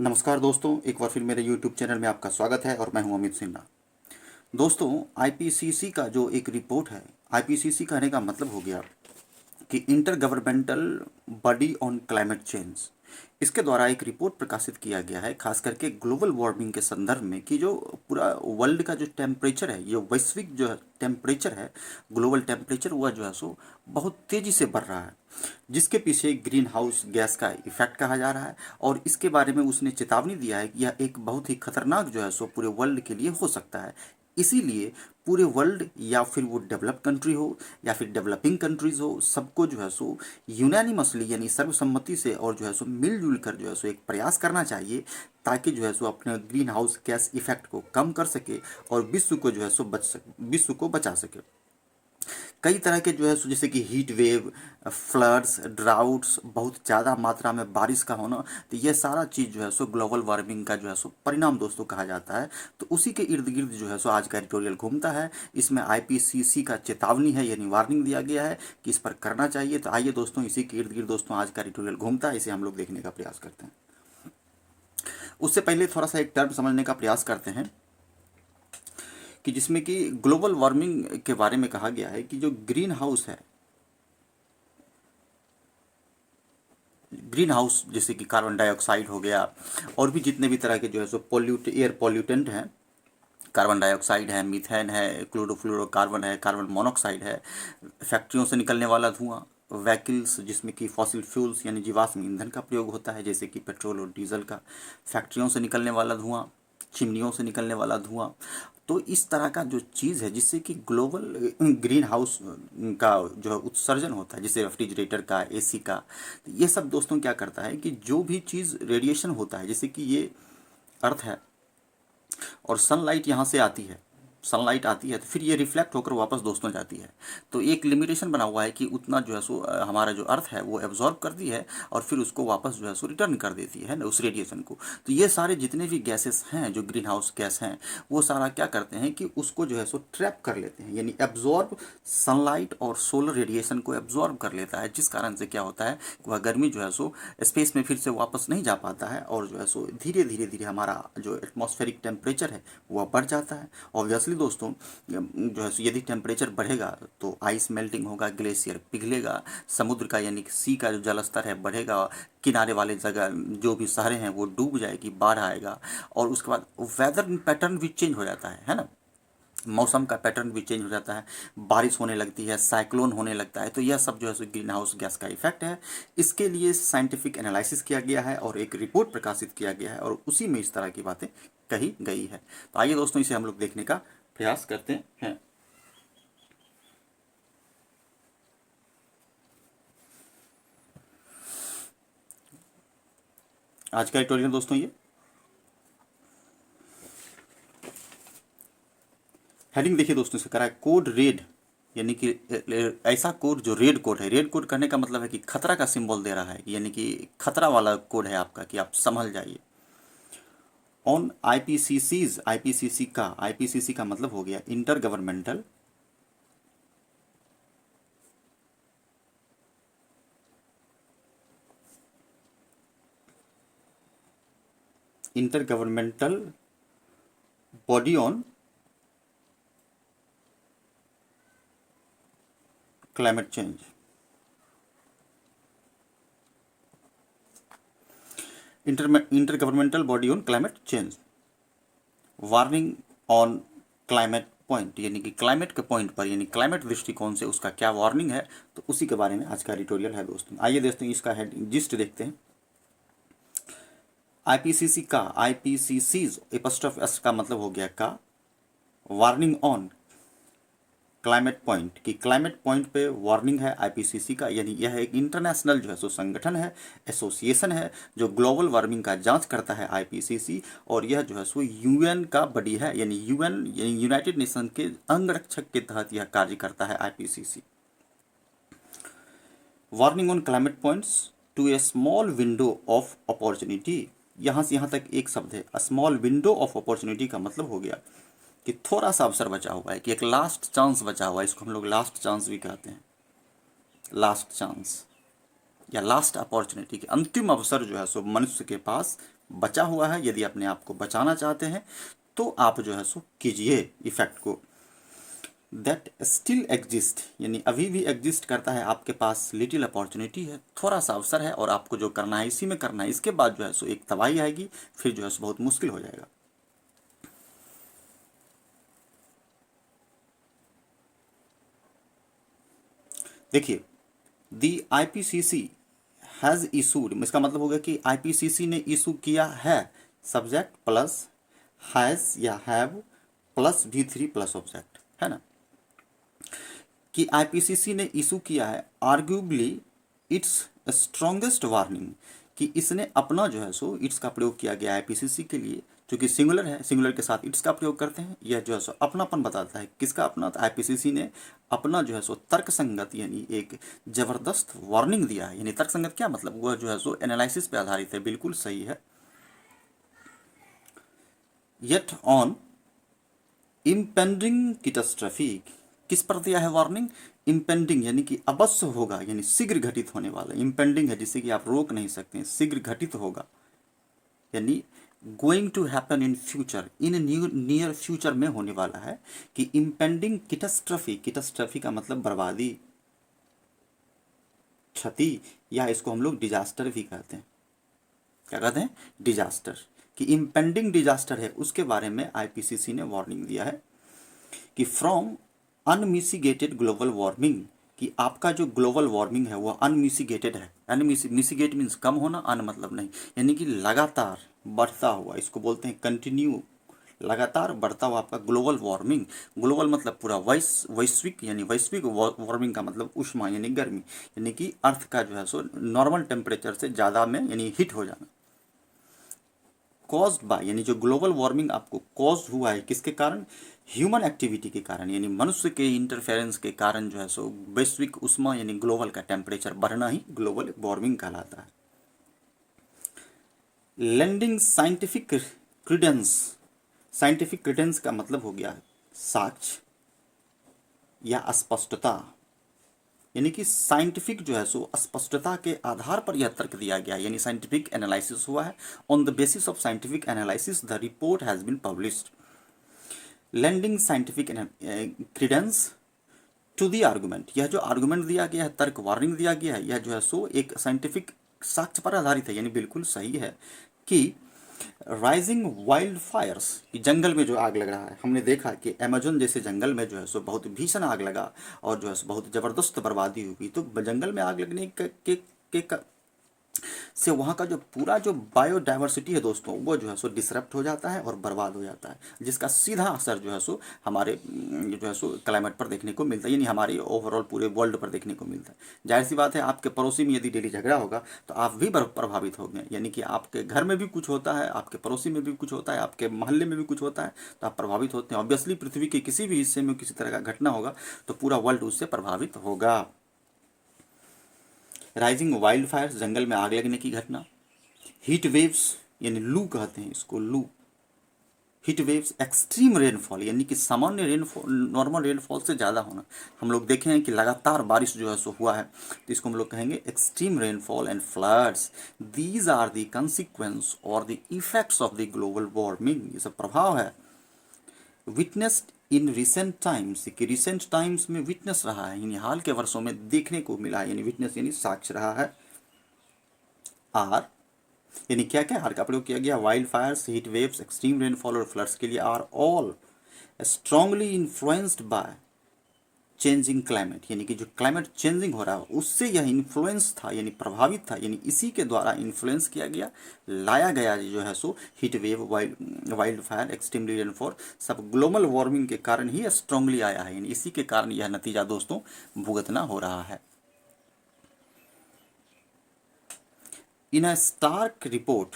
नमस्कार दोस्तों, एक बार फिर मेरे YouTube चैनल में आपका स्वागत है और मैं हूं अमित सिन्हा। दोस्तों, आईपीसीसी का जो एक रिपोर्ट है, आईपीसीसी कहने का मतलब हो गया कि inter governmental body on climate change. इसके द्वारा एक रिपोर्ट प्रकाशित किया गया है, खास करके ग्लोबल वार्मिंग के संदर्भ में, कि जो पूरा वर्ल्ड का जो टेम्परेचर है, ये वैश्विक जो टेम्परेचर है, ग्लोबल टेम्परेचर, वह जो है सो बहुत तेज़ी से बढ़ रहा है, जिसके पीछे ग्रीन हाउस गैस का इफेक्ट कहा जा रहा है। और इसके बारे में उसने चेतावनी दिया है कि यह एक बहुत ही खतरनाक जो है सो पूरे वर्ल्ड के लिए हो सकता है। इसीलिए पूरे वर्ल्ड, या फिर वो डेवलप कंट्री हो या फिर डेवलपिंग कंट्रीज हो, सबको जो है सो यूनानिमसली यानी सर्वसम्मति से और जो है सो मिलजुल कर जो है सो एक प्रयास करना चाहिए, ताकि जो है सो अपने ग्रीन हाउस गैस इफेक्ट को कम कर सके और विश्व को जो है सो विश्व को बचा सके। कई तरह के जो है सो जैसे कि हीट वेव, फ्लड्स, ड्राउट्स, बहुत ज़्यादा मात्रा में बारिश का होना, तो ये सारा चीज़ जो है सो ग्लोबल वार्मिंग का जो है सो परिणाम दोस्तों कहा जाता है। तो उसी के इर्द गिर्द जो है सो आज का एडिटोरियल घूमता है। इसमें आईपीसीसी का चेतावनी है, यानी वार्निंग दिया गया है कि इस पर करना चाहिए। तो आइए दोस्तों, इसी के इर्द गिर्द दोस्तों आज का एडिटोरियल घूमता है, इसे हम लोग देखने का प्रयास करते हैं। उससे पहले थोड़ा सा एक टर्म समझने का प्रयास करते हैं, कि जिसमें कि ग्लोबल वार्मिंग के बारे में कहा गया है कि जो ग्रीन हाउस है, ग्रीन हाउस जैसे कि कार्बन डाइऑक्साइड हो गया, और भी जितने भी तरह के जो है सो एयर पॉल्यूटेंट हैं, कार्बन डाइऑक्साइड है, मीथेन है, क्लोरोफ्लोरोकार्बन है, कार्बन मोनोऑक्साइड है, फैक्ट्रियों से निकलने वाला धुआं, व्हीकल्स जिसमें कि फॉसिल फ्यूल्स यानी जीवाश्म ईंधन का प्रयोग होता है, जैसे कि पेट्रोल और डीजल का, फैक्ट्रियों से निकलने वाला धुआं, चिमनियों से निकलने वाला धुआं। तो इस तरह का जो चीज़ है जिससे कि ग्लोबल ग्रीन हाउस का जो है उत्सर्जन होता है, जैसे रेफ्रिजरेटर का, एसी का, तो ये सब दोस्तों क्या करता है कि जो भी चीज़ रेडिएशन होता है, जैसे कि ये अर्थ है और सनलाइट यहाँ से आती है, सनलाइट आती है तो फिर ये रिफ्लेक्ट होकर वापस दोस्तों जाती है। तो एक लिमिटेशन बना हुआ है कि उतना जो है सो हमारा जो अर्थ है वो एब्जॉर्ब करती है और फिर उसको वापस जो है सो रिटर्न कर देती है ना उस रेडिएशन को। तो ये सारे जितने भी गैसेस हैं, जो ग्रीन हाउस गैस हैं, वो सारा क्या करते हैं कि उसको जो है सो ट्रैप कर लेते हैं, यानी एब्जॉर्ब, सनलाइट और सोलर रेडिएशन को एब्जॉर्ब कर लेता है, जिस कारण से क्या होता है कि वह गर्मी जो है सो स्पेस में फिर से वापस नहीं जा पाता है, और जो है सो धीरे धीरे धीरे हमारा जो एटमॉस्फेरिक टेम्परेचर है वह बढ़ जाता है। ऑब्वियसली दोस्तों, जो है यदि टेम्परेचर बढ़ेगा तो आइस मेल्टिंग होगा, ग्लेशियर पिघलेगा, समुद्र का यानी कि सी का जो जल स्तर है बढ़ेगा, किनारे वाले जगह जो भी शहरें हैं वो डूब जाएगी, बाढ़ आएगा, और उसके बाद वेदर पैटर्न भी चेंज हो जाता है ना, मौसम का पैटर्न भी चेंज हो जाता है, बारिश होने लगती है, साइक्लोन होने लगता है। तो यह सब जो है सो ग्रीन हाउस गैस का इफेक्ट है। इसके लिए साइंटिफिक एनालिसिस किया गया है और एक रिपोर्ट प्रकाशित किया गया है, और उसी में इस तरह की बातें कही गई है। तो आइए दोस्तों, इसे हम लोग देखने का प्रयास करते हैं। आज का ट्यूटोरियल दोस्तों ये हेडिंग देखिए दोस्तों, इसका करा है कोड रेड, यानी कि ऐसा कोड जो रेड कोड है। रेड कोड करने का मतलब है कि खतरा का सिंबल दे रहा है, यानी कि खतरा वाला कोड है आपका, कि आप संभल जाइए। ऑन आईपीसीसीज, आईपीसीसी का मतलब हो गया inter governmental body on climate change. Inter governmental body on climate change, warning on climate point, यानी कि क्लाइमेट के पॉइंट पर, यानी क्लाइमेट दृष्टिकोण से उसका क्या वार्निंग है, तो उसी के बारे में आज का एडिटोरियल है दोस्तों। आइए देखते हैं, इसका हेड जिस्ट देखते हैं। आईपीसीसी का, आईपीसीसीज एपस्ट्रफ एस का मतलब हो गया का, वार्निंग ऑन क्लाइमेट पॉइंट, की क्लाइमेट पॉइंट पे वार्निंग है आईपीसीसी का, यानी यह एक इंटरनेशनल जो है सो संगठन है, एसोसिएशन है, जो ग्लोबल वार्मिंग का जांच करता है आईपीसीसी। और यह जो है सो यूएन का बडी है, यानी यूएन यानी यूनाइटेड नेशन के अंगरक्षक के तहत यह कार्य करता है IPCC. Warning on climate points to a small window of opportunity, यहाँ से यहाँ तक एक शब्द है, स्मॉल विंडो ऑफ अपॉर्चुनिटी का मतलब हो गया कि थोड़ा सा अवसर बचा हुआ है, कि एक लास्ट चांस बचा हुआ है। इसको हम लोग लास्ट चांस भी कहते हैं, लास्ट चांस या लास्ट अपॉर्चुनिटी, के अंतिम अवसर जो है सो मनुष्य के पास बचा हुआ है। यदि अपने आप को बचाना चाहते हैं तो आप जो है सो कीजिए इफेक्ट को। दैट स्टिल एग्जिस्ट, यानी अभी भी एग्जिस्ट करता है आपके पास, लिटिल अपॉर्चुनिटी है, थोड़ा सा अवसर है और आपको जो करना है इसी में करना है। इसके बाद जो है सो एक तबाही आएगी, फिर जो है सो बहुत मुश्किल हो जाएगा। देखिए, दी आईपीसीसी हैज़ इशूड, इसका मतलब हो गया कि आईपीसीसी ने इशू किया है, सब्जेक्ट प्लस हैज़ या have plus V3 plus object, है ना, कि आईपीसीसी ने इशू किया है आर्ग्यूबली इट्स स्ट्रॉन्गेस्ट वार्निंग, कि इसने अपना जो है सो इट्स का प्रयोग किया गया आईपीसीसी के लिए, क्योंकि सिंगुलर है, सिंगुलर के साथ इट्स का प्रयोग करते हैं। यह जो है सो अपनापन बताता है, किसका अपना, तो आईपीसीसी ने अपना जो है सो तर्कसंगत यानी एक जबरदस्त वार्निंग दिया है। यानी तर्कसंगत क्या मतलब, वह जो है सो एनालिसिस पे आधारित है, बिल्कुल सही है। येट ऑन इम्पेंडिंग कैटास्ट्रॉफी, किस पर दिया है वार्निंग, इम्पेंडिंग यानी कि अवश्य होगा, यानी शीघ्र घटित होने वाला, इम्पेंडिंग है जिसे कि आप रोक नहीं सकते, शीघ्र घटित होगा, यानी going to happen in future, in near future में होने वाला है, कि इम्पेंडिंग कैटास्ट्रॉफी, कैटास्ट्रॉफी का मतलब बर्बादी, क्षति, या इसको हम लोग डिजास्टर भी कहते हैं। क्या कहते हैं, डिजास्टर, कि इम्पेंडिंग डिजास्टर है उसके बारे में आईपीसीसी ने वार्निंग दिया है, कि फ्रॉम अनमिसिगेटेड ग्लोबल वार्मिंग, कि आपका जो ग्लोबल वार्मिंग है वह अनमिसिगेटेड है। अनमिसिगेट मीन्स कम होना, अन मतलब नहीं, यानी कि लगातार बढ़ता हुआ, इसको बोलते हैं कंटिन्यू, लगातार बढ़ता हुआ आपका ग्लोबल वार्मिंग। ग्लोबल मतलब पूरा वैश्विक, यानी वैश्विक वार्मिंग का मतलब उष्मा यानी गर्मी, यानी कि अर्थ का जो है सो नॉर्मल टेम्परेचर से ज़्यादा में यानी हिट हो जाना। कॉज्ड बाय, यानी जो ग्लोबल वार्मिंग आपको कॉज हुआ है किसके कारण, ह्यूमन एक्टिविटी के कारण, यानी मनुष्य के इंटरफेरेंस के कारण जो है सो वैश्विक उष्मा यानी ग्लोबल का टेम्परेचर बढ़ना ही ग्लोबल वार्मिंग कहलाता है। Lending scientific credence, scientific credence का मतलब हो गया साक्ष्य या स्पष्टता, यानी कि साइंटिफिक जो है सो स्पष्टता के आधार पर यह तर्क दिया गया, यानी साइंटिफिक एनालिसिस हुआ है। On the basis of scientific analysis the report has been published, lending scientific credence to the argument, यह जो आर्गूमेंट दिया गया है, तर्क वार्निंग दिया गया है, यह जो है सो एक साइंटिफिक साक्ष्य पर आधारित है, यानी बिल्कुल सही है, कि राइजिंग वाइल्ड फायर्स, जंगल में जो आग लग रहा है, हमने देखा कि अमेजोन जैसे जंगल में जो है सो बहुत भीषण आग लगा और जो है सो बहुत ज़बरदस्त बर्बादी हुई। तो जंगल में आग लगने के से वहाँ का जो पूरा जो बायोडाइवर्सिटी है दोस्तों, वो जो है सो डिसरप्ट हो जाता है और बर्बाद हो जाता है, जिसका सीधा असर जो है सो हमारे जो है सो क्लाइमेट पर देखने को मिलता है, यानी हमारी ओवरऑल पूरे वर्ल्ड पर देखने को मिलता है। जाहिर सी बात है, आपके पड़ोसी में यदि डेली झगड़ा होगा तो आप भी प्रभावित होंगे, यानी कि आपके घर में भी कुछ होता है, आपके पड़ोसी में भी कुछ होता है, आपके मोहल्ले में भी कुछ होता है, तो आप प्रभावित होते हैं। ऑब्वियसली पृथ्वी के किसी भी हिस्से में किसी तरह का घटना होगा तो पूरा वर्ल्ड उससे प्रभावित होगा। राइजिंग वाइल्ड फायर, जंगल में आग लगने की घटना। हीट वेव्स, यानी लू कहते हैं इसको, लू, हीट वेव्स। एक्सट्रीम रेनफॉल, यानी कि सामान्य रेनफॉल, नॉर्मल रेनफॉल से ज़्यादा होना। हम लोग देखे हैं कि लगातार बारिश जो है सो हुआ है, तो इसको हम लोग कहेंगे extreme rainfall and floods. These are the consequence और the effects of the global warming, ये सब प्रभाव है। विटनेस्ड इन रिसेंट टाइम्स, कि रिसेंट टाइम्स में विटनेस रहा है, यानी हाल के वर्षों में देखने को मिला है, यानी विटनेस यानी साक्ष्य रहा है। आर, यानी क्या क्या आर का प्रयोग किया गया, wild fires, heat waves, extreme rainfall और फ्लड्स के लिए are all strongly influenced by changing climate, यानी कि जो क्लाइमेट चेंजिंग हो रहा है उससे यह इन्फ्लुएंस था, यानी प्रभावित था, यानी इसी के द्वारा इन्फ्लुएंस किया गया, लाया गया जो है so heat wave, wild fire, extremely rainfall, सब ग्लोबल वार्मिंग के कारण ही स्ट्रांगली आया है, यानी इसी के कारण यह नतीजा दोस्तों भुगतना हो रहा है। इन अ स्टार्क रिपोर्ट,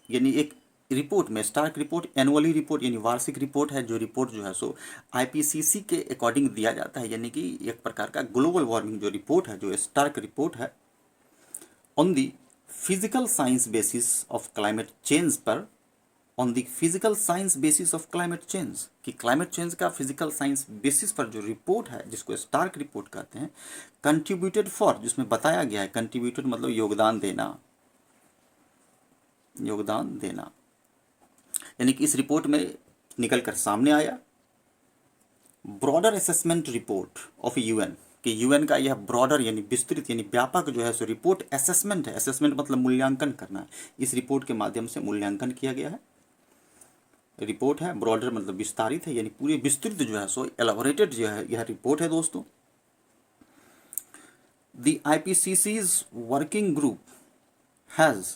यानी एक रिपोर्ट में, स्टार्क रिपोर्ट एनुअली रिपोर्ट यानी वार्षिक रिपोर्ट है, जो रिपोर्ट जो है सो आईपीसीसी के अकॉर्डिंग दिया जाता है, यानी कि एक प्रकार का ग्लोबल वार्मिंग जो रिपोर्ट है, जो स्टार्क रिपोर्ट है, on the physical science basis of climate change पर, on the physical science basis of climate change, कि क्लाइमेट चेंज का फिजिकल साइंस बेसिस पर जो रिपोर्ट है, जिसको स्टार्क रिपोर्ट कहते हैं, कंट्रीब्यूटेड फॉर, जिसमें बताया गया है, कंट्रीब्यूटेड मतलब योगदान देना, योगदान देना। यानी कि इस रिपोर्ट में निकल कर सामने आया broader assessment report of UN, कि यूएन का यह ब्रॉडर यानी विस्तृत यानी व्यापक जो है सो रिपोर्ट असेसमेंट है। असेसमेंट मतलब मूल्यांकन करना है। इस रिपोर्ट के माध्यम से मूल्यांकन किया गया है। रिपोर्ट है, ब्रॉडर मतलब विस्तारित है, यानी पूरे विस्तृत जो है सो एलाबोरेटेड जो है यह रिपोर्ट है दोस्तों। The IPCC's working group has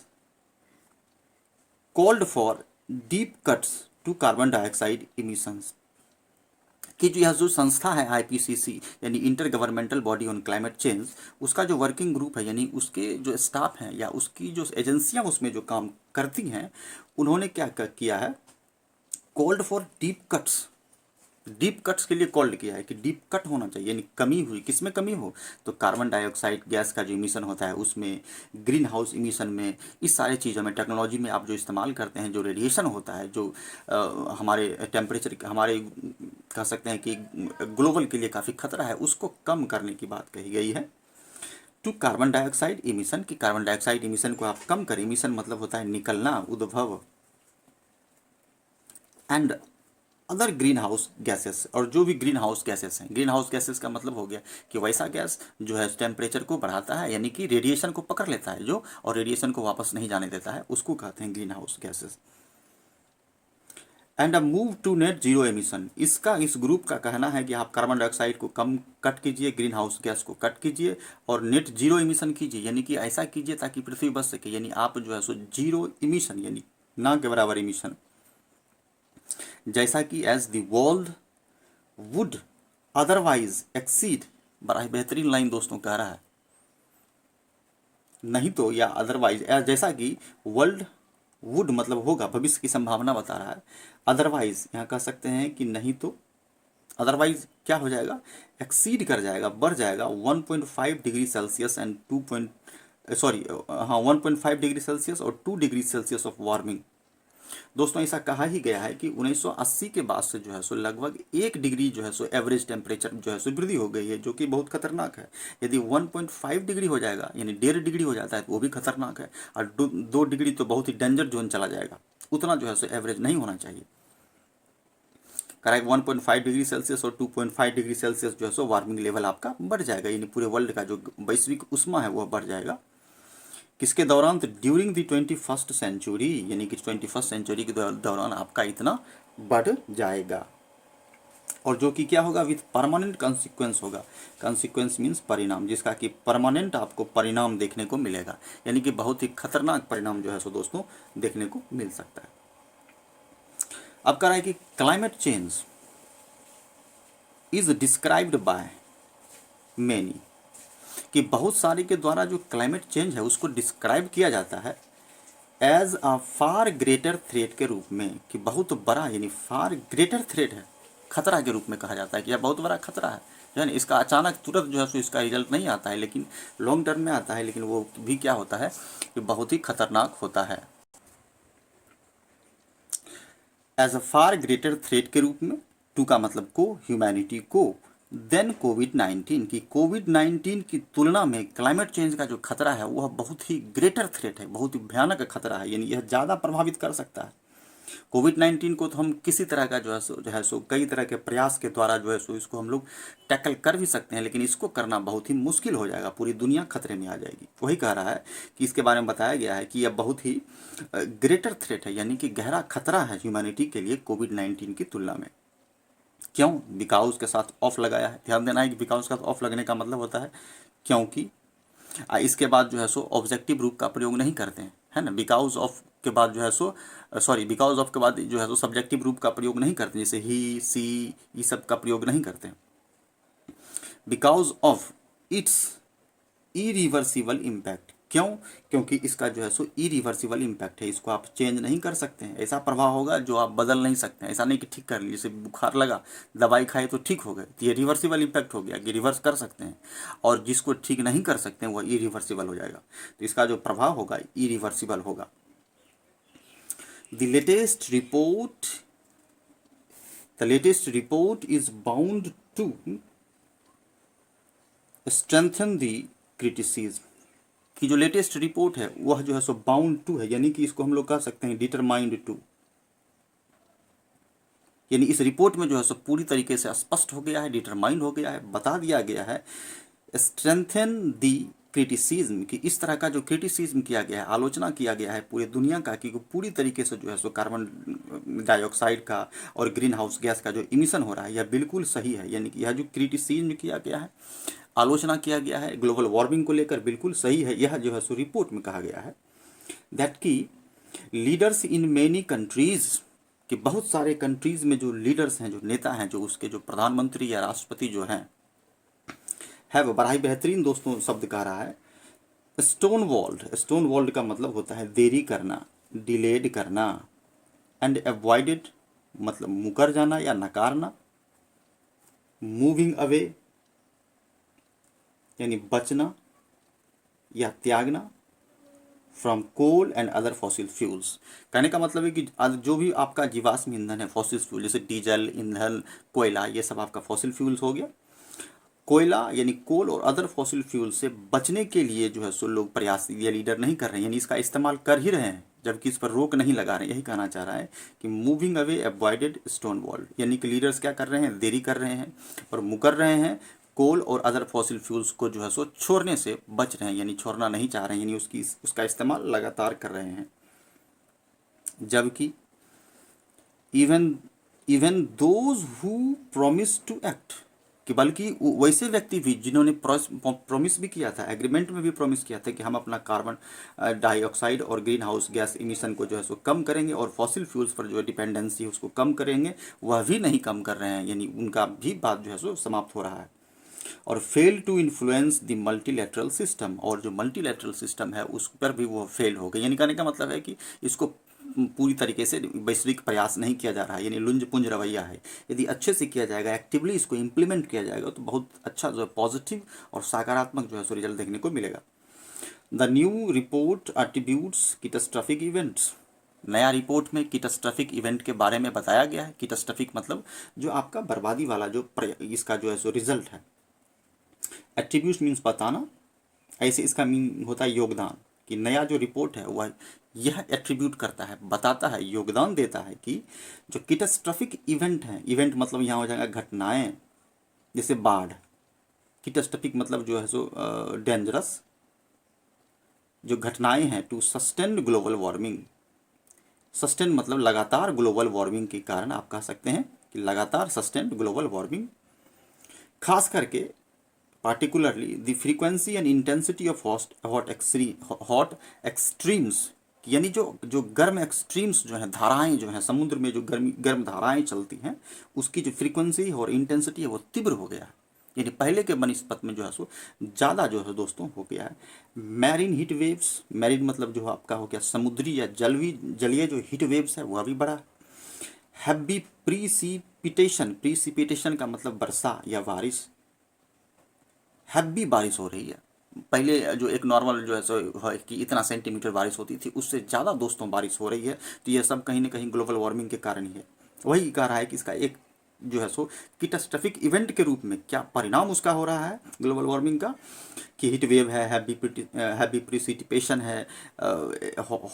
called for deep cuts to carbon dioxide emissions, कि जो यह जो संस्था है आईपीसीसी यानी intergovernmental body on climate change, उसका जो वर्किंग ग्रुप है यानी उसके जो स्टाफ हैं या उसकी जो एजेंसियां उसमें जो काम करती हैं, उन्होंने क्या किया है, called for deep cuts. Deep cuts के लिए कॉल्ड किया है कि डीप कट होना चाहिए, यानी कमी हुई, किसमें कमी हो, तो कार्बन डाइऑक्साइड गैस का जो इमिशन होता है उसमें, ग्रीन हाउस इमिशन में, इस सारी चीज़ों में, टेक्नोलॉजी में आप जो इस्तेमाल करते हैं, जो रेडिएशन होता है, जो हमारे टेम्परेचर हमारे कह सकते हैं कि ग्लोबल के लिए काफ़ी खतरा है, उसको कम करने की बात कही गई है। टू कार्बन डाइऑक्साइड इमिशन, की कार्बन डाइऑक्साइड इमिशन को आप कम करें। इमिशन मतलब होता है निकलना, उद्भव, and other green house gases, और जो भी ग्रीन हाउस गैसेस हैं। ग्रीन हाउस गैसेस का मतलब हो गया कि वैसा गैस जो है टेम्परेचर को बढ़ाता है, यानी कि रेडिएशन को पकड़ लेता है जो, और रेडिएशन को वापस नहीं जाने देता है, उसको कहते हैं green house gases. And a move to net zero emission, इसका इस ग्रुप का कहना है कि आप कार्बन डाइऑक्साइड को कम कट कीजिए, ग्रीन हाउस गैस को कट कीजिए और नेट जीरो एमिशन कीजिए, यानी कि ऐसा कीजिए ताकि पृथ्वी बच सके, यानी आप जो है सो जीरो इमिशन यानी ना के बराबर इमिशन, जैसा कि as the world would otherwise exceed. बड़ा ही बेहतरीन लाइन दोस्तों कह रहा है, नहीं तो या अदरवाइज, जैसा कि वर्ल्ड वुड मतलब होगा, भविष्य की संभावना बता रहा है। अदरवाइज यहाँ कह सकते हैं कि नहीं तो, अदरवाइज क्या हो जाएगा, एक्सीड कर जाएगा, बढ़ जाएगा 1.5 degree Celsius and 1.5 degree Celsius और 2 डिग्री सेल्सियस ऑफ वार्मिंग। दोस्तों ऐसा कहा ही गया है कि 1980 के बाद से जो है सो लगभग 1 डिग्री जो है सो एवरेज टेम्परेचर जो है सो वृद्धि हो गई है, जो कि बहुत खतरनाक है। यदि 1.5 डिग्री हो जाएगा यानी 1.5 डिग्री हो जाता है तो वो भी खतरनाक है, और 2 डिग्री तो बहुत ही डेंजर जोन चला जाएगा। उतना जो है सो एवरेज नहीं होना चाहिए। करेक्ट, 1.5 डिग्री सेल्सियस और 2.5 डिग्री सेल्सियस जो है सो वार्मिंग लेवल आपका बढ़ जाएगा, यानी पूरे वर्ल्ड का जो वैश्विक उष्मा है वह बढ़ जाएगा। किसके दौरान, तो ड्यूरिंग द 21st सेंचुरी, यानी कि 21st सेंचुरी के दौरान आपका इतना बढ़ जाएगा। और जो कि क्या होगा, विथ परमानेंट कंसिक्वेंस होगा। कंसिक्वेंस मीन्स परिणाम, जिसका कि परमानेंट आपको परिणाम देखने को मिलेगा, यानी कि बहुत ही खतरनाक परिणाम जो है सो दोस्तों देखने को मिल सकता है। अब कह रहा है कि climate change is described by many, कि बहुत सारे के द्वारा जो क्लाइमेट चेंज है उसको डिस्क्राइब किया जाता है as a far greater threat के रूप में, कि बहुत बड़ा यानी फार ग्रेटर थ्रेट है, खतरा के रूप में कहा जाता है कि यह बहुत बड़ा खतरा है ना। इसका अचानक तुरंत जो है सो इसका रिजल्ट नहीं आता है, लेकिन लॉन्ग टर्म में आता है, लेकिन वो भी क्या होता है कि बहुत ही खतरनाक होता है। As a far greater threat के रूप में, टू का मतलब को, ह्यूमैनिटी को, देन कोविड-19, की कोविड-19 की तुलना में क्लाइमेट चेंज का जो खतरा है वह बहुत ही ग्रेटर थ्रेट है, बहुत ही भयानक खतरा है, यानी यह ज़्यादा प्रभावित कर सकता है। कोविड-19 को तो हम किसी तरह का जो है सो कई तरह के प्रयास के द्वारा जो है सो इसको हम लोग टैकल कर भी सकते हैं, लेकिन इसको करना बहुत ही मुश्किल हो जाएगा, पूरी दुनिया खतरे में आ जाएगी। वही कह रहा है कि इसके बारे में बताया गया है कि यह बहुत ही ग्रेटर थ्रेट है, यानी कि गहरा खतरा है ह्यूमैनिटी के लिए कोविड-19 की तुलना में। क्यों, बिकॉज के साथ ऑफ लगाया है, ध्यान देना है कि बिकॉज का ऑफ लगने का मतलब होता है क्योंकि। इसके बाद जो है सो ऑब्जेक्टिव रूप का प्रयोग नहीं करते हैं, है ना। बिकॉज ऑफ के बाद जो है सो बिकॉज ऑफ के बाद जो है सो सब्जेक्टिव रूप का प्रयोग नहीं करते, जैसे ही, सी, ये सब का प्रयोग नहीं करते। Because of its irreversible impact, क्यों, क्योंकि इसका जो है सो इरिवर्सिबल इम्पैक्ट है, इसको आप चेंज नहीं कर सकते हैं। ऐसा प्रभाव होगा जो आप बदल नहीं सकते हैं, ऐसा नहीं कि ठीक कर लीजिए, जैसे बुखार लगा, दवाई खाए तो ठीक हो गए, तो ये रिवर्सिबल इम्पैक्ट हो गया कि रिवर्स कर सकते हैं, और जिसको ठीक नहीं कर सकते हैं वह इरिवर्सिबल हो जाएगा, तो इसका जो प्रभाव होगा इरिवर्सिबल होगा। The latest report is bound to strengthen the criticism, की जो लेटेस्ट रिपोर्ट है वह जो है सो बाउंड टू है, यानी कि इसको हम लोग कह सकते हैं डिटरमाइंड टू, यानी इस रिपोर्ट में जो है सो पूरी तरीके से स्पष्ट हो गया है, डिटरमाइंड हो गया है, बता दिया गया है, स्ट्रेंथन दी क्रिटिसिज्म, कि इस तरह का जो क्रिटिसिज्म किया गया है, आलोचना किया गया है पूरे दुनिया का, कि पूरी तरीके से जो है सो कार्बन डाइऑक्साइड का और ग्रीन हाउस गैस का जो इमिशन हो रहा है यह बिल्कुल सही है, यानी कि यह जो क्रिटिसिज्म किया गया है, आलोचना किया गया है ग्लोबल वार्मिंग को लेकर, बिल्कुल सही है। यह जो है सो रिपोर्ट में कहा गया है दैट की लीडर्स इन मेनी कंट्रीज, कि बहुत सारे कंट्रीज में जो लीडर्स हैं, जो नेता हैं, जो उसके जो प्रधानमंत्री या राष्ट्रपति जो हैं, है वो बड़ा ही बेहतरीन दोस्तों शब्द कह रहा है, स्टोन वॉल्ड। स्टोन वॉल्ड का मतलब होता है देरी करना, डिलेड करना, एंड अवॉइडेड मतलब मुकर जाना या नकारना, मूविंग अवे यानी बचना या त्यागना, from coal and other fossil fuels. कहने का मतलब है कि आज जो भी आपका जीवाश्म ईंधन है, फॉसिल फ्यूल जैसे डीजल, ईंधन, कोयला, ये सब आपका फॉसिल फ्यूल्स हो गया। कोयला यानी कोल और अदर फॉसिल फ्यूल से बचने के लिए जो है सो लोग प्रयास, ये लीडर नहीं कर रहे हैं, यानी इसका इस्तेमाल कर ही रहे हैं, जबकि इस पर रोक नहीं लगा रहे हैं। यही कहना चाह रहा है कि moving away avoided stone wall, यानी कि लीडर्स क्या कर रहे हैं, देरी कर रहे हैं और मुकर रहे हैं, कोल और अदर फॉसिल फ्यूल्स को जो है सो छोड़ने से बच रहे हैं, यानी छोड़ना नहीं चाह रहे हैं, यानी उसका इस्तेमाल लगातार कर रहे हैं। जबकि even even those who promise to act, कि बल्कि वैसे व्यक्ति भी जिन्होंने प्रॉमिस भी किया था, एग्रीमेंट में भी प्रॉमिस किया था कि हम अपना कार्बन डाइऑक्साइड और ग्रीन हाउस गैस इमिशन को जो है सो कम करेंगे और फॉसिल फ्यूल्स पर जो है डिपेंडेंसी है उसको कम करेंगे, वह भी नहीं कम कर रहे हैं, यानी उनका भी बात जो है सो समाप्त हो रहा है। और fail to influence the multilateral system, और जो मल्टीलैटरल सिस्टम है उस पर भी वो फेल हो गए, यानी कहने का मतलब है कि इसको पूरी तरीके से वैश्विक प्रयास नहीं किया जा रहा है, यानी लुंज पुंज रवैया है। यदि अच्छे से किया जाएगा, एक्टिवली इसको इम्प्लीमेंट किया जाएगा तो बहुत अच्छा जो है पॉजिटिव और सकारात्मक जो है सो रिजल्ट देखने को मिलेगा। The new report attributes catastrophic events, नया रिपोर्ट में कैटास्ट्रोफिक इवेंट के बारे में बताया गया है। कैटास्ट्रोफिक मतलब जो आपका बर्बादी वाला जो इसका जो है सो रिजल्ट है। एट्रीब्यूट्स मीन्स बताना, ऐसे इसका मीन होता है योगदान, कि नया जो रिपोर्ट है वह यह एट्रीब्यूट करता है, बताता है, योगदान देता है कि जो कैटास्ट्रोफिक इवेंट है, इवेंट मतलब यहाँ हो जाएगा घटनाएं, जैसे बाढ़। कैटास्ट्रोफिक मतलब जो है सो डेंजरस जो घटनाएं हैं, to sustain global warming. Sustain मतलब लगातार ग्लोबल वार्मिंग के कारण आप कह सकते हैं कि लगातार सस्टेन ग्लोबल वार्मिंग, खास करके particularly the frequency and intensity of hot extremes, यानी जो गर्म एक्सट्रीम्स जो हैं, धाराएं जो हैं समुद्र में, जो गर्म धाराएं चलती हैं, उसकी जो फ्रीक्वेंसी और इंटेंसिटी है वो तीव्र हो गया है, यानी पहले के बनिस्पत में जो है सो ज़्यादा जो है दोस्तों हो गया है। मैरीन हीट वेव्स, मैरीन मतलब जो आपका हो गया समुद्री या जलीय जो हीट वेव्स है वह भी बढ़ा। हैवी प्रीसिपिटेशन, प्रीसिपिटेशन का मतलब वर्षा या बारिश, हैवी बारिश हो रही है। पहले जो एक नॉर्मल जो है सो है कि इतना सेंटीमीटर बारिश होती थी, उससे ज़्यादा दोस्तों बारिश हो रही है, तो ये सब कहीं ना कहीं ग्लोबल वार्मिंग के कारण ही है। वही कह रहा है कि इसका एक जो है सो कैटास्ट्रोफिक इवेंट के रूप में क्या परिणाम उसका हो रहा है ग्लोबल वार्मिंग का, कि हीट वेव है, हैवी प्रिसिपिटेशन है,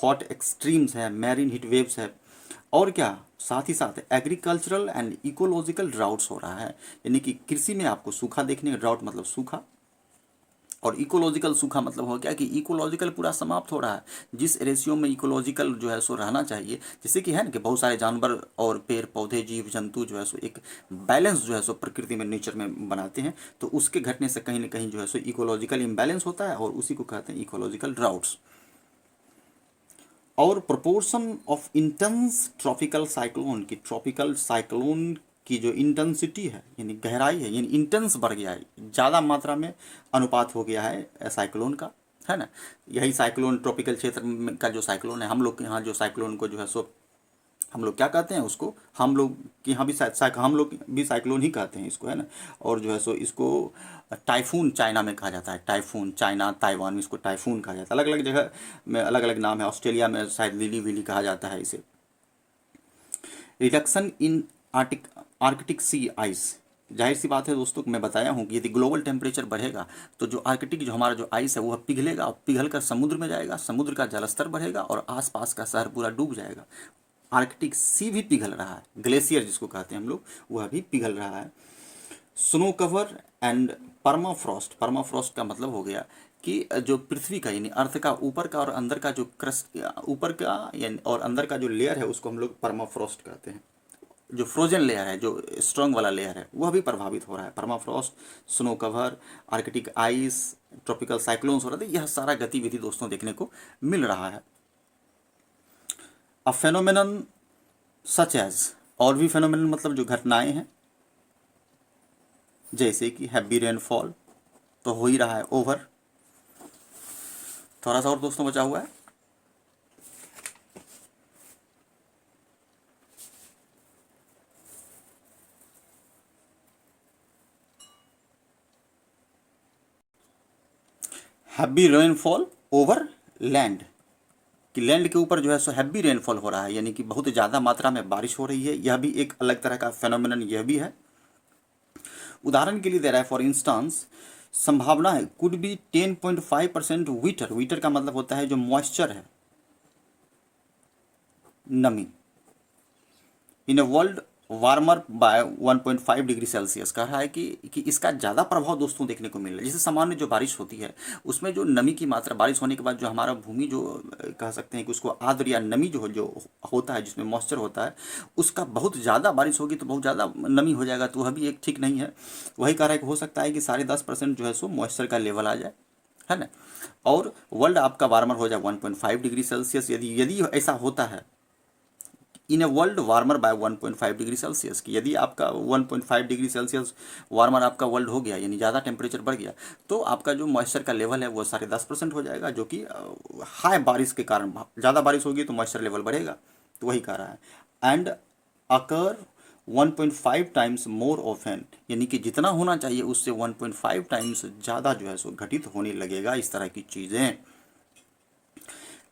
हॉट एक्सट्रीम्स है, मैरीन हीट वेव्स है, और क्या साथ ही साथ एग्रीकल्चरल एंड इकोलॉजिकल ड्राउट्स हो रहा है, यानी कि कृषि में आपको सूखा देखने, ड्राउट मतलब सूखा, और इकोलॉजिकल सूखा मतलब हो गया कि इकोलॉजिकल पूरा समाप्त हो रहा है। जिस रेशियो में इकोलॉजिकल जो है सो रहना चाहिए, जैसे कि है ना कि बहुत सारे जानवर और पेड़ पौधे जीव जंतु जो है सो एक बैलेंस जो है सो प्रकृति में नेचर में बनाते हैं, तो उसके घटने से कहीं ना कहीं जो है सो इकोलॉजिकल इम्बैलेंस होता है, और उसी को कहते हैं इकोलॉजिकल ड्राउट्स। और proportion of intense tropical cyclone, की ट्रॉपिकल साइक्लोन की जो इंटेंसिटी है यानी गहराई है, यानी इंटेंस बढ़ गया है, ज़्यादा मात्रा में अनुपात हो गया है साइक्लोन का, है ना। यही साइक्लोन ट्रॉपिकल क्षेत्र में का जो साइक्लोन है, हम लोग के यहाँ जो साइक्लोन को जो है सो हम लोग क्या कहते हैं उसको, हम लोग के यहाँ भी हम लोग भी साइक्लोन ही कहते हैं इसको, है ना। और जो है सो इसको टाइफून चाइना में कहा जाता है, टाइफून चाइना ताइवान में इसको टाइफून कहा जाता है, अलग अलग जगह में अलग अलग नाम है। ऑस्ट्रेलिया में शायद लिली विली कहा जाता है इसे। 'Reduction in Arctic sea ice' जाहिर सी बात है दोस्तों, मैं बताया हूँ कि यदि ग्लोबल टेम्परेचर बढ़ेगा तो जो आर्कटिक जो हमारा जो आइस है वह पिघलेगा और पिघल कर समुद्र में जाएगा, समुद्र का जलस्तर बढ़ेगा और आसपास का शहर पूरा डूब जाएगा। आर्कटिक सी भी पिघल रहा है, ग्लेशियर जिसको कहते हैं हम लोग, वह भी पिघल रहा है। Snow cover and permafrost, permafrost का मतलब हो गया कि जो पृथ्वी का यानी अर्थ का ऊपर का और अंदर का जो क्रस्ट, ऊपर का यानी और अंदर का जो लेयर है उसको हम लोग परमाफ्रॉस्ट कहते हैं। जो फ्रोजन लेयर है, जो स्ट्रॉन्ग वाला लेयर है, वह भी प्रभावित हो रहा है। Permafrost, snow cover, Arctic ice, tropical cyclones हो रहे थे, यह सारा गतिविधि दोस्तों देखने को मिल रहा है। अ फेनोमेनन सच एज, और भी फेनोमेनन मतलब जो घटनाएं हैं, जैसे कि हैवी रेनफॉल तो हो ही रहा है। ओवर, थोड़ा सा और दोस्तों बचा हुआ है। हैवी रेनफॉल ओवर लैंड, कि लैंड के ऊपर जो है सो हैवी रेनफॉल हो रहा है, यानी कि बहुत ज़्यादा मात्रा में बारिश हो रही है। यह भी एक अलग तरह का फेनोमेनन यह भी है। उदाहरण के लिए दे रहा है, फॉर इंस्टांस संभावना है कुड बी 10.5% वीटर, वीटर का मतलब होता है जो मॉइस्चर है, नमी, in a world warmer by 1.5 degree Celsius. कह रहा है कि इसका ज़्यादा प्रभाव दोस्तों देखने को मिल रहा है। जैसे सामान्य जो बारिश होती है उसमें जो नमी की मात्रा, बारिश होने के बाद जो हमारा भूमि जो कह सकते हैं कि उसको आर्द्र या नमी जो होता है, जिसमें मॉइस्चर होता है, उसका बहुत ज़्यादा बारिश होगी तो बहुत ज़्यादा नमी हो जाएगा, तो वह भी एक ठीक नहीं है। वही कह रहा है कि हो सकता है कि 10.5% जो है सो मॉइस्चर का लेवल आ जाए, है ना, और वर्ल्ड आपका वार्मर हो जाए 1.5 डिग्री सेल्सियस। यदि यदि ऐसा होता है in a world warmer by 1.5 degree Celsius, की यदि आपका 1.5 डिग्री सेल्सियस वार्मर आपका वर्ल्ड हो गया, यानी ज़्यादा टेम्परेचर बढ़ गया, तो आपका जो मॉइस्चर का लेवल है वो 10.5% हो जाएगा, जो कि हाई बारिश के कारण, ज़्यादा बारिश होगी तो मॉइस्चर लेवल बढ़ेगा। तो वही कह रहा है। And occur 1.5 times more often, यानी कि जितना होना चाहिए उससे 1.5 टाइम्स ज़्यादा जो है सो घटित होने लगेगा इस तरह की चीज़ें।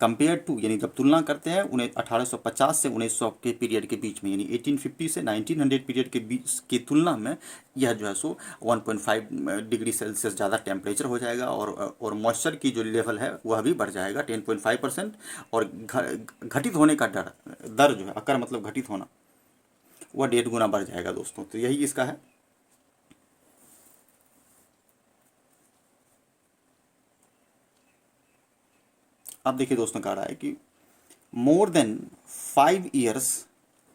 कंपेयर टू, यानी जब तुलना करते हैं उन्हें 1850 से 1900 के पीरियड के बीच में, यानी 1850 से 1900 पीरियड के बीच की तुलना में यह जो है सो 1.5 डिग्री सेल्सियस ज़्यादा टेम्परेचर हो जाएगा, और मॉइस्चर की जो लेवल है वह भी बढ़ जाएगा 10.5%, और घटित होने का दर जो है, अकर मतलब घटित होना, वह 1.5 गुना बढ़ जाएगा दोस्तों। तो यही इसका है। अब देखिए दोस्तों, कह रहा है कि more than 5 years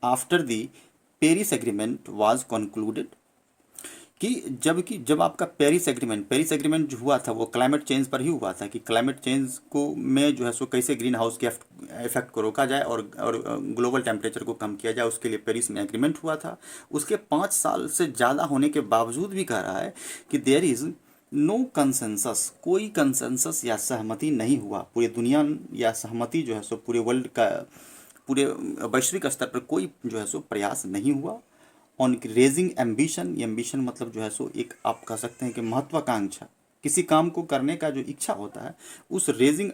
after the Paris agreement was concluded, कि जब आपका पेरिस एग्रीमेंट जो हुआ था वो क्लाइमेट चेंज पर ही हुआ था, कि क्लाइमेट चेंज को में जो है सो कैसे ग्रीन हाउस के इफेक्ट को रोका जाए और ग्लोबल टेम्परेचर को कम किया जाए, उसके लिए पेरिस में एग्रीमेंट हुआ था। उसके 5 साल से ज़्यादा होने के बावजूद भी कह रहा है कि देयर इज़ नो कंसेंसस, कोई कंसेंसस या सहमति नहीं हुआ पूरी दुनिया, या सहमति जो है सो पूरे वर्ल्ड का, पूरे वैश्विक स्तर पर कोई जो है सो प्रयास नहीं हुआ ऑन रेजिंग एम्बिशन। एम्बिशन मतलब जो है सो एक, आप कह सकते हैं कि महत्वाकांक्षा, किसी काम को करने का जो इच्छा होता है, उस रेजिंग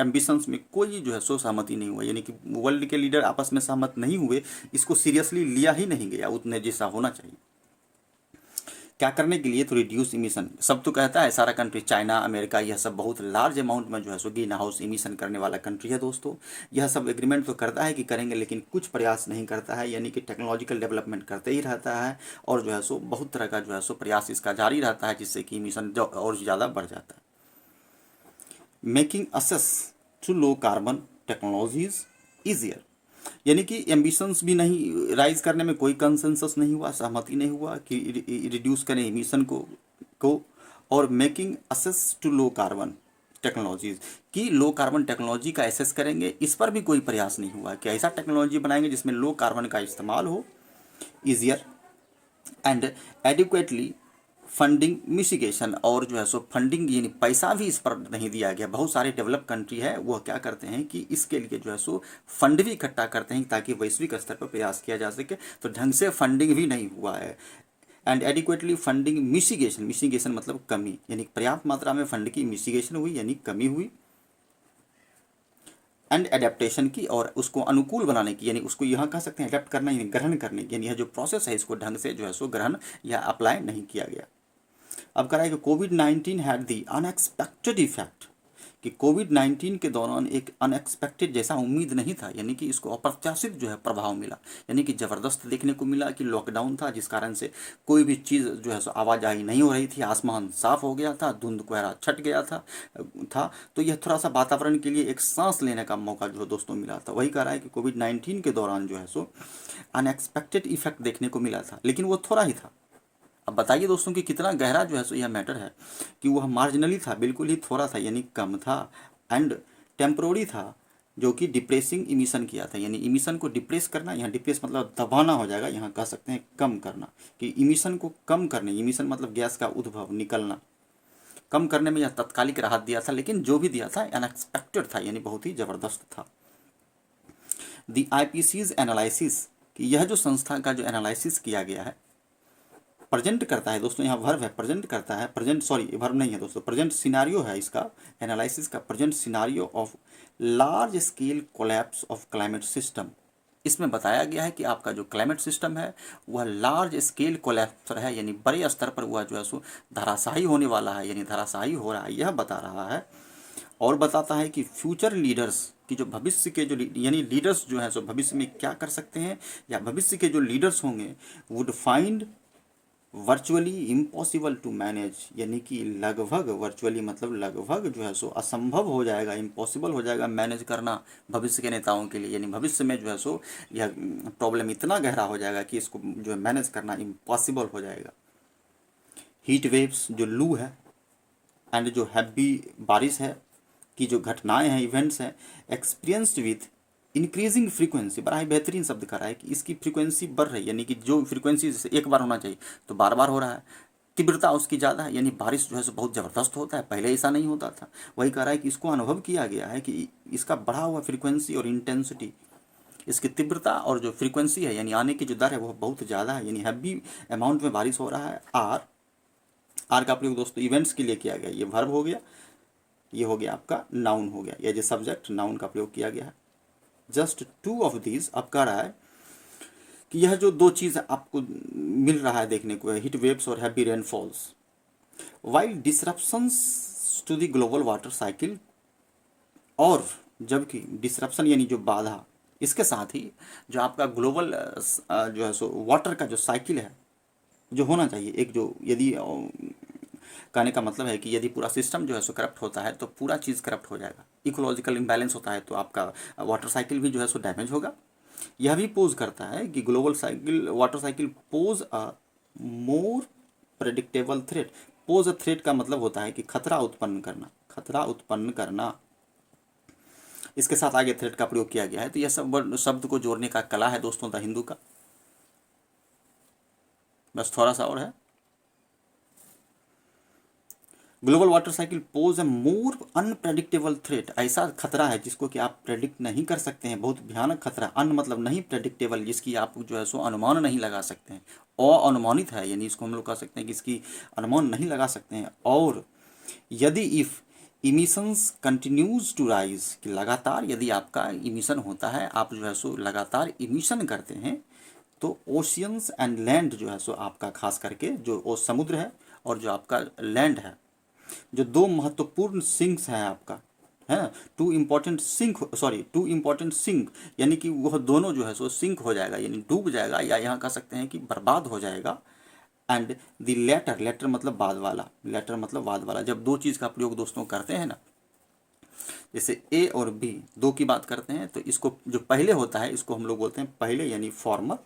एम्बिशंस में कोई जो है सो सहमति नहीं हुआ, यानी कि वर्ल्ड के लीडर आपस में सहमत नहीं हुए, इसको सीरियसली लिया ही नहीं गया उतने जैसा होना चाहिए। क्या करने के लिए? तो रिड्यूस इमिशन, सब तो कहता है सारा कंट्री, चाइना, अमेरिका, यह सब बहुत लार्ज अमाउंट में जो है सो ग्रीन हाउस इमिशन करने वाला कंट्री है दोस्तों। यह सब एग्रीमेंट तो करता है कि करेंगे, लेकिन कुछ प्रयास नहीं करता है, यानी कि टेक्नोलॉजिकल डेवलपमेंट करते ही रहता है, और जो है सो बहुत तरह का जो है सो प्रयास इसका जारी रहता है, जिससे कि इमिशन और ज़्यादा बढ़ जाता है। Making access to low carbon technologies easier, यानी कि एम्बिशंस भी नहीं, राइज करने में कोई कंसेंसस नहीं हुआ, सहमति नहीं हुआ कि रिड्यूस करें एमिशन को और making access to low carbon technologies, कि लो कार्बन टेक्नोलॉजी का एसेस करेंगे, इस पर भी कोई प्रयास नहीं हुआ कि ऐसा टेक्नोलॉजी बनाएंगे जिसमें लो कार्बन का इस्तेमाल हो, ईजियर एंड एडिक्वेटली फंडिंग मिशिगेशन, और जो है सो फंडिंग यानी पैसा भी इस पर नहीं दिया गया। बहुत सारे डेवलप कंट्री है वह क्या करते हैं कि इसके लिए जो है सो फंड भी इकट्ठा करते हैं ताकि वैश्विक स्तर पर प्रयास किया जा सके, तो ढंग से फंडिंग भी नहीं हुआ है। एंड एडिक्वेटली फंडिंग मिशिगेशन, मिशिगेशन मतलब कमी, यानी पर्याप्त मात्रा में फंड की मिशिगेशन हुई यानी कमी हुई। एंड एडेप्टेशन की और उसको अनुकूल बनाने की, यानी उसको यहाँ कह सकते हैं एडेप्ट करना, यानी ग्रहण करने की, यानी यह जो प्रोसेस है इसको ढंग से जो है सो ग्रहण या अप्लाई नहीं किया गया। अब कह रहा है कि कोविड-19 हैड दी अनएक्सपेक्टेड इफेक्ट, कि कोविड-19 के दौरान एक अनएक्सपेक्टेड, जैसा उम्मीद नहीं था, यानी कि इसको अप्रत्याशित जो है प्रभाव मिला, यानी कि ज़बरदस्त देखने को मिला कि लॉकडाउन था जिस कारण से कोई भी चीज़ जो है सो आवाजाही नहीं हो रही थी, आसमान साफ हो गया था, धुंध कोहरा छट गया था। तो यह थोड़ा सा वातावरण के लिए एक सांस लेने का मौका जो है दोस्तों मिला था। वही कह रहा है कि कोविड-19 के दौरान जो है सो अनएक्सपेक्टेड इफेक्ट देखने को मिला था, लेकिन वो थोड़ा ही था। अब बताइए दोस्तों कि कितना गहरा जो है सो यह मैटर है, कि वह मार्जिनली था, बिल्कुल ही थोड़ा था, यानी कम था, एंड टेम्प्रोरी था, जो कि डिप्रेसिंग इमिशन किया था, यानी इमिशन को डिप्रेस करना, यहाँ डिप्रेस मतलब दबाना हो जाएगा, यहाँ कह सकते हैं कम करना, कि इमिशन को कम करने, इमिशन मतलब गैस का उद्भव निकलना, कम करने में यह तत्कालिक राहत दिया था, लेकिन जो भी दिया था अनएक्सपेक्टेड था, यानी बहुत ही ज़बरदस्त था। दी आईपीसीज एनालिसिस, कि यह जो संस्था का जो एनालिसिस किया गया है, प्रेजेंट करता है दोस्तों, यहाँ वर्ब है, प्रेजेंट करता है, प्रेजेंट सॉरी वर्ब नहीं है दोस्तों, प्रेजेंट सिनारियो है इसका, एनालिसिस का present scenario of large scale collapse of climate system. इसमें बताया गया है कि आपका जो क्लाइमेट सिस्टम है वह लार्ज स्केल कोलैप्स है, यानी बड़े स्तर पर वह जो है सो धराशायी होने वाला है, यानी धराशायी हो रहा है, यह बता रहा है। और बताता है कि फ्यूचर लीडर्स की जो भविष्य के जो यानी लीडर्स जो है सो भविष्य में क्या कर सकते हैं, या भविष्य के जो लीडर्स होंगे would find virtually impossible to manage, यानी कि लगभग वर्चुअली मतलब लगभग जो है सो असंभव हो जाएगा, इम्पॉसिबल हो जाएगा मैनेज करना भविष्य के नेताओं के लिए, यानी भविष्य में जो है सो यह प्रॉब्लम इतना गहरा हो जाएगा कि इसको जो है मैनेज करना इम्पॉसिबल हो जाएगा। हीट वेव्स जो लू है, एंड जो हैवी बारिश है की जो घटनाएं हैं, इवेंट्स हैं, एक्सपीरियंस्ड विथ इंक्रीजिंग फ्रीक्वेंसी, बड़ा ही बेहतरीन शब्द कर रहा है कि इसकी फ्रीक्वेंसी बढ़ रही है, यानी कि जो फ्रीक्वेंसी जैसे एक बार होना चाहिए तो बार बार हो रहा है, तीव्रता उसकी ज़्यादा है, यानी बारिश जो है सो बहुत ज़बरदस्त होता है, पहले ऐसा नहीं होता था। वही कह रहा है कि इसको अनुभव किया गया है कि इसका बढ़ा हुआ फ्रीक्वेंसी और इंटेंसिटी, इसकी तीव्रता और जो फ्रीक्वेंसी है यानी आने की जो दर है वो बहुत ज़्यादा है, यानी हैवी अमाउंट में बारिश हो रहा है। आर का प्रयोग दोस्तों इवेंट्स के लिए किया गया, ये वर्ब हो गया, ये हो गया आपका नाउन हो गया, या जो सब्जेक्ट नाउन का प्रयोग किया गया है। जस्ट टू ऑफ दीज, अब कह रहा है कि यह जो दो चीज़ आपको मिल रहा है देखने को, हीट वेव्स और heavy rainfalls, while disruptions to the global water cycle, और जबकि डिसरप्शन यानी जो बाधा, इसके साथ ही जो आपका ग्लोबल जो है सो वाटर का जो साइकिल है जो होना चाहिए, एक जो यदि कहने का मतलब है कि यदि पूरा सिस्टम जो है सो करप्ट होता है तो पूरा चीज़ करप्ट हो जाएगा, इकोलॉजिकल इम्बैलेंस होता है तो आपका वाटर साइकिल भी जो है सो डैमेज होगा। यह भी पोज करता है कि global cycle water cycle pose a more predictable threat. Pose a threat का मतलब होता है कि खतरा उत्पन्न करना, खतरा उत्पन्न करना, इसके साथ आगे थ्रेट का प्रयोग किया गया है। तो यह सब शब्द को जोड़ने का कला है दोस्तों द हिंदू का। बस थोड़ा सा और है, global water cycle pose a more unpredictable threat, ऐसा खतरा है जिसको कि आप प्रेडिक्ट नहीं कर सकते हैं, बहुत भयानक खतरा, अन मतलब नहीं, प्रेडिक्टेबल जिसकी आप जो है सो अनुमान नहीं लगा सकते हैं, अनुमानित है, यानी इसको हम लोग कह सकते हैं कि इसकी अनुमान नहीं लगा सकते हैं। और यदि if emissions continues to rise, कि लगातार यदि आपका इमिशन होता है, आप जो है सो लगातार इमिशन करते हैं, तो ओशियंस एंड लैंड जो है सो आपका खास करके जो वो समुद्र है और जो आपका लैंड है, जो दो महत्वपूर्ण सिंक्स हैं आपका, है टू इम्पोर्टेंट सिंक, यानी कि वह दोनों जो है सो सिंक हो जाएगा, यानी डूब जाएगा, या यहाँ कह सकते हैं कि बर्बाद हो जाएगा। एंड द लेटर, लेटर मतलब बाद वाला, लेटर मतलब बाद वाला, जब दो चीज़ का प्रयोग दोस्तों करते हैं ना, जैसे ए और बी दो की बात करते हैं, तो इसको जो पहले होता है इसको हम लोग बोलते हैं पहले, यानी फॉर्मर,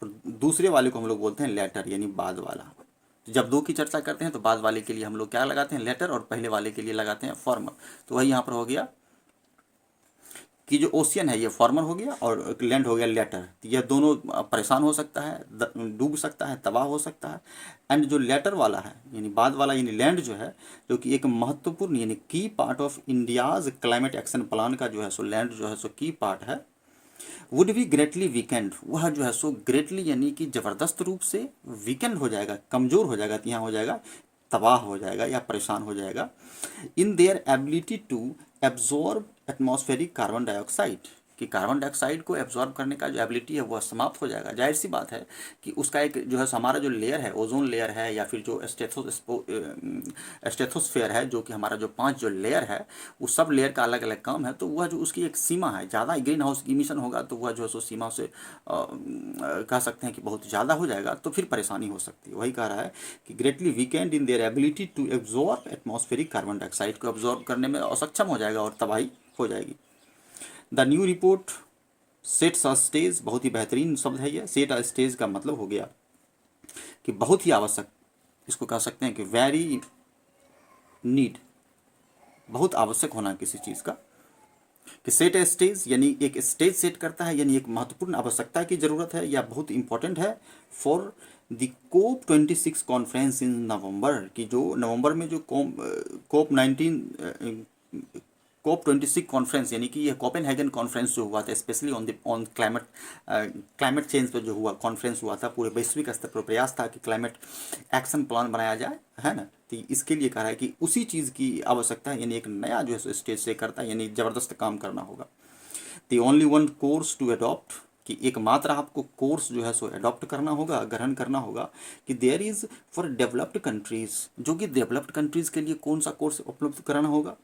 और दूसरे वाले को हम लोग बोलते हैं लेटर, यानी बाद वाला। जब दो की चर्चा करते हैं तो बाद वाले के लिए हम लोग क्या लगाते हैं, लेटर, और पहले वाले के लिए लगाते हैं फॉर्मर। तो वही यहाँ पर हो गया कि जो ओशियन है ये फॉर्मर हो गया और लैंड हो गया लेटर। तो यह दोनों परेशान हो सकता है, डूब सकता है, तबाह हो सकता है। एंड जो लेटर वाला है यानी बाद वाला यानी लैंड जो है, जो कि एक महत्वपूर्ण यानी की part of India's climate action plan का जो है सो लैंड जो है सो की पार्ट है, वुड बी ग्रेटली वीकेंड, वह जो है सो ग्रेटली यानी कि ज़बरदस्त रूप से वीकेंड हो जाएगा, कमज़ोर हो जाएगा, तो यहाँ हो जाएगा तबाह हो जाएगा या परेशान हो जाएगा। In their ability to absorb atmospheric carbon dioxide, कि कार्बन डाइऑक्साइड को एब्जॉर्ब करने का जो एबिलिटी है वह समाप्त हो जाएगा। जाहिर सी बात है कि उसका एक जो है हमारा जो लेयर है, ओजोन लेयर है या फिर जो स्टेथोस्फेयर है, जो कि हमारा जो 5 जो लेयर है, उस सब लेयर का अलग अलग काम है। तो वह जो उसकी एक सीमा है, ज़्यादा ग्रीन हाउस इमिशन होगा तो वह जो है सो सीमा से कह सकते हैं कि बहुत ज़्यादा हो जाएगा, तो फिर परेशानी हो सकती है। वही कह रहा है कि greatly weakened in their ability to absorb atmospheric carbon dioxide को एब्जॉर्ब करने में असक्षम हो जाएगा और तबाही हो जाएगी। The new report sets a stage, बहुत ही बेहतरीन शब्द है यह। सेट अ स्टेज का मतलब हो गया कि बहुत ही आवश्यक, इसको कह सकते हैं कि वेरी नीड, बहुत आवश्यक होना किसी चीज़ का, कि सेट ए स्टेज यानी एक स्टेज सेट करता है, यानी एक महत्वपूर्ण आवश्यकता की जरूरत है या बहुत इंपॉर्टेंट है for the COP26 conference in November, की जो नवंबर में जो COP26 कॉन्फ्रेंस यानी कि यह कोपेनहेगन कॉन्फ्रेंस जो हुआ था, स्पेशली ऑन क्लाइमेट चेंज पर जो हुआ कॉन्फ्रेंस हुआ था, पूरे वैश्विक स्तर पर प्रयास था कि क्लाइमेट एक्शन प्लान बनाया जाए, है ना। तो इसके लिए कहा है कि उसी चीज़ की आवश्यकता है, यानी एक नया जो है स्टेज से करता है, यानी ज़बरदस्त काम करना होगा। The only one course to adopt, कि एकमात्र आपको कोर्स जो है सो अडॉप्ट करना होगा, ग्रहण करना होगा, कि there is for developed countries, जो कि डेवलप्ड कंट्रीज़ के लिए कौन सा कोर्स उपलब्ध कराना होगा,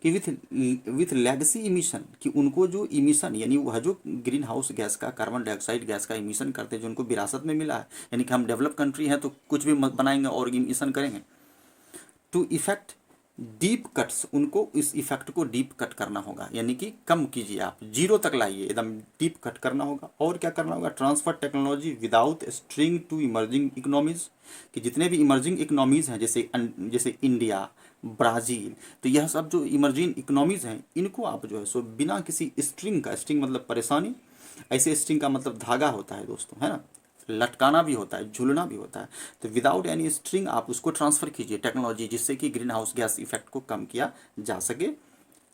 कि विथ लेगेसी इमिशन, कि उनको जो इमिशन यानी वह जो ग्रीन हाउस गैस का, कार्बन डाइऑक्साइड गैस का इमिशन करते हैं, जो उनको विरासत में मिला है, यानी कि हम डेवलप कंट्री हैं तो कुछ भी बनाएंगे और इमिशन करेंगे, टू इफेक्ट डीप कट्स, उनको इस इफेक्ट को डीप कट करना होगा, यानी कि कम कीजिए, आप जीरो तक लाइए, एकदम डीप कट करना होगा। और क्या करना होगा, transfer technology without string to emerging economies, कि जितने भी इमर्जिंग इकोनॉमीज हैं, जैसे इंडिया, ब्राज़ील, तो यह सब जो इमर्जिंग इकोनॉमीज हैं, इनको आप जो है सो बिना किसी स्ट्रिंग का, स्ट्रिंग मतलब परेशानी, ऐसे स्ट्रिंग का मतलब धागा होता है दोस्तों, है ना, लटकाना भी होता है, झूलना भी होता है, तो विदाउट एनी स्ट्रिंग आप उसको ट्रांसफ़र कीजिए टेक्नोलॉजी, जिससे कि ग्रीन हाउस गैस इफेक्ट को कम किया जा सके।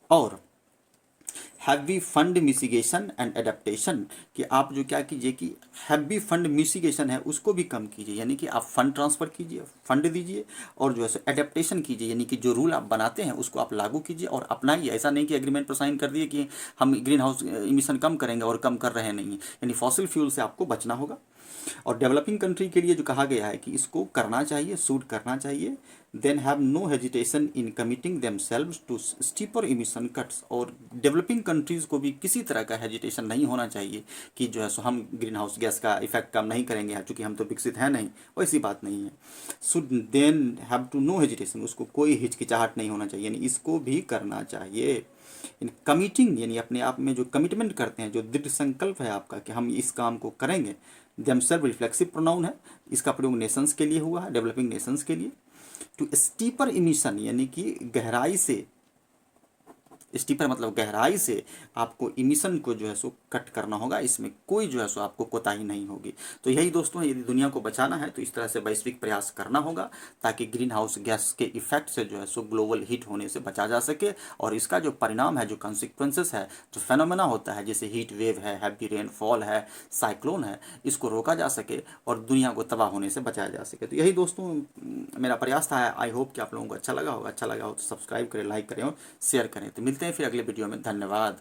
और हैवी फंड मिसिगेशन एंड एडेप्टेशन, कि आप जो क्या कीजिए कि हैवी फंड मिसिगेशन है उसको भी कम कीजिए, यानी कि आप फंड ट्रांसफ़र कीजिए, फंड दीजिए, और जो है एडेप्टेशन कीजिए, यानी कि जो रूल आप बनाते हैं उसको आप लागू कीजिए और अपनाइए। ऐसा नहीं कि एग्रीमेंट पर साइन कर दिए कि हम ग्रीन हाउस इमिशन कम करेंगे और कम कर रहे नहीं, यानी फॉसिल फ्यूल से आपको बचना होगा। और डेवलपिंग कंट्री के लिए जो कहा गया है कि इसको करना चाहिए, सूट करना चाहिए, then have no hesitation in committing themselves to steeper emission cuts, और डेवलपिंग कंट्रीज़ को भी किसी तरह का हेजिटेशन नहीं होना चाहिए कि जो है सो हम ग्रीन हाउस गैस का इफेक्ट कम नहीं करेंगे, चूँकि हम तो विकसित हैं नहीं, वैसी बात नहीं है। Should then have to no hesitation, उसको कोई हिचकिचाहट नहीं होना चाहिए, यानी इसको भी करना चाहिए। इन कमिटिंग यानी अपने आप में जो कमिटमेंट करते हैं, जो दृढ़ संकल्प है आपका कि हम इस काम को करेंगे, देमसेल्फ रिफ्लेक्सिव प्रोनाउन है, इसका प्रयोग नेशंस के लिए हुआ है, डेवलपिंग नेशंस के लिए। टू स्टीपर इमिशन यानी कि गहराई से, स्टीपर मतलब गहराई से आपको इमिशन को जो है सो कट करना होगा, इसमें कोई जो है सो आपको कोताही नहीं होगी। तो यही दोस्तों है, यदि दुनिया को बचाना है तो इस तरह से वैश्विक प्रयास करना होगा, ताकि ग्रीन हाउस गैस के इफेक्ट से जो है सो ग्लोबल हीट होने से बचा जा सके, और इसका जो परिणाम है, जो कॉन्सिक्वेंसेस है, जो फेनोमेना होता है, जैसे हीट वेव है, हैवी रेनफॉल है, साइक्लोन है, इसको रोका जा सके और दुनिया को तबाह होने से बचाया जा सके। तो यही दोस्तों मेरा प्रयास था। आई होप कि आप लोगों को अच्छा लगा होगा। अच्छा लगा हो तो सब्सक्राइब करें, लाइक करें और शेयर करें। तो मिलते हैं फिर अगले वीडियो में। धन्यवाद।